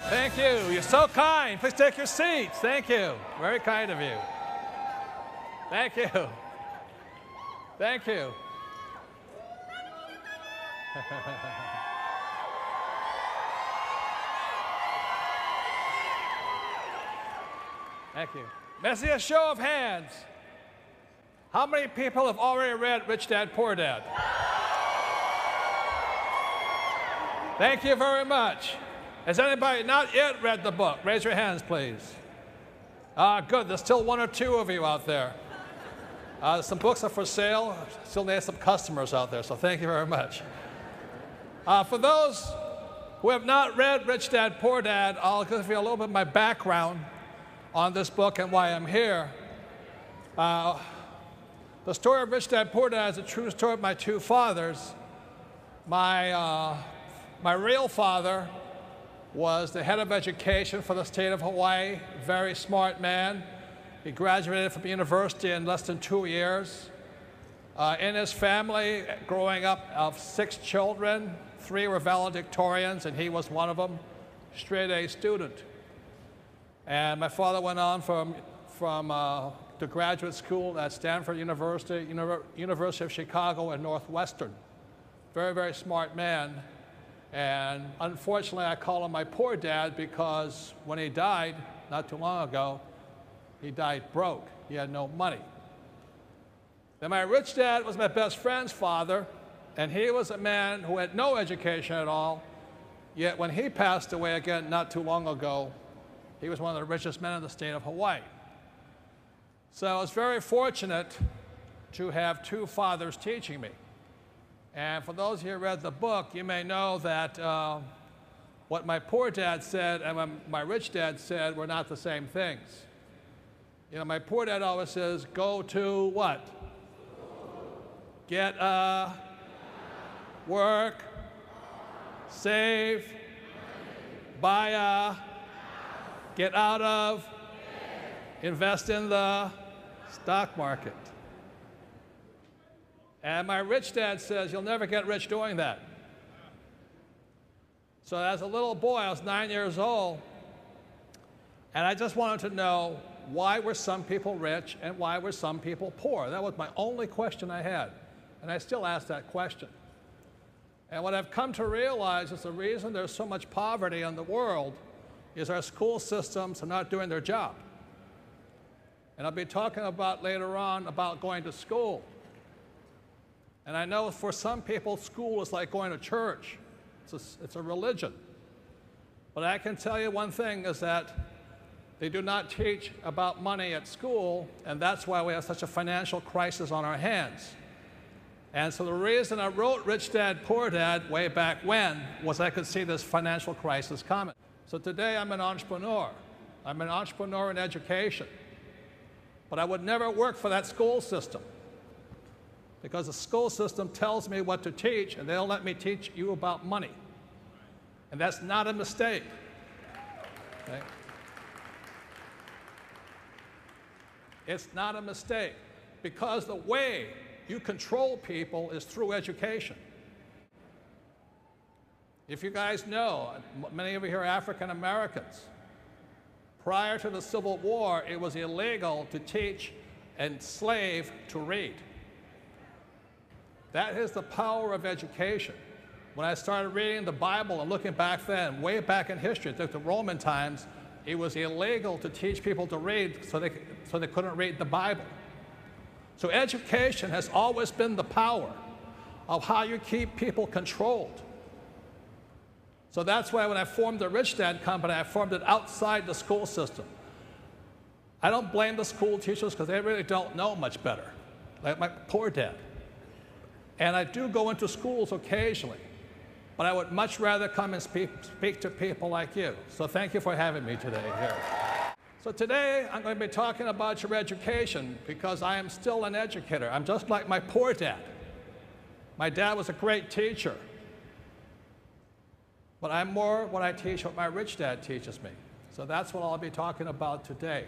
Thank you. You're so kind. Please take your seats. Thank you. Very kind of you. Thank you. Thank you. Thank you. May I see a show of hands? How many people have already read Rich Dad, Poor Dad? Thank you very much. Has anybody not yet read the book? Raise your hands, please. Good. There's still one or two of you out there. Some books are for sale. Still need some customers out there, so thank you very much. For those who have not read Rich Dad, Poor Dad, I'll give you a little bit of my background on this book and why I'm here. The story of Rich Dad, Poor Dad is a true story of my two fathers. My real father was the head of education for the state of Hawaii, very smart man. He graduated from university in less than 2 years. In his family, growing up of 6 children, 3 were valedictorians, and he was one of them, straight A student. And my father went on to graduate school at Stanford University, University of Chicago, and Northwestern. Very, very smart man. And unfortunately, I call him my poor dad because when he died, not too long ago, he died broke. He had no money. Then my rich dad was my best friend's father, and he was a man who had no education at all. Yet when he passed away again not too long ago, he was one of the richest men in the state of Hawaii. So I was very fortunate to have 2 fathers teaching me. And for those of you who read the book, you may know that what my poor dad said and what my rich dad said were not the same things. You know, my poor dad always says, go to what? Get a work, save, buy a, get out of, invest in the stock market. And my rich dad says, you'll never get rich doing that. So as a little boy, I was 9 years old, and I just wanted to know, why were some people rich and why were some people poor? That was my only question I had, and I still ask that question. And what I've come to realize is the reason there's so much poverty in the world is our school systems are not doing their job. And I'll be talking about later on about going to school. And I know for some people, school is like going to church. It's a religion. But I can tell you one thing is that they do not teach about money at school, and that's why we have such a financial crisis on our hands. And so the reason I wrote Rich Dad, Poor Dad way back when was I could see this financial crisis coming. So today I'm an entrepreneur. I'm an entrepreneur in education. But I would never work for that school system, because the school system tells me what to teach, and they don't let me teach you about money. And that's not a mistake. Okay? It's not a mistake, because the way you control people is through education. If you guys know, many of you here are African Americans. Prior to the Civil War, it was illegal to teach enslaved to read. That is the power of education. When I started reading the Bible and looking back then, way back in history, like the Roman times, it was illegal to teach people to read, so they couldn't read the Bible. So education has always been the power of how you keep people controlled. So that's why when I formed the Rich Dad Company, I formed it outside the school system. I don't blame the school teachers because they really don't know much better, like my poor dad. And I do go into schools occasionally, but I would much rather come and speak to people like you. So thank you for having me today here. So today I'm going to be talking about your education because I am still an educator. I'm just like my poor dad. My dad was a great teacher, but I'm more what I teach what my rich dad teaches me. So that's what I'll be talking about today.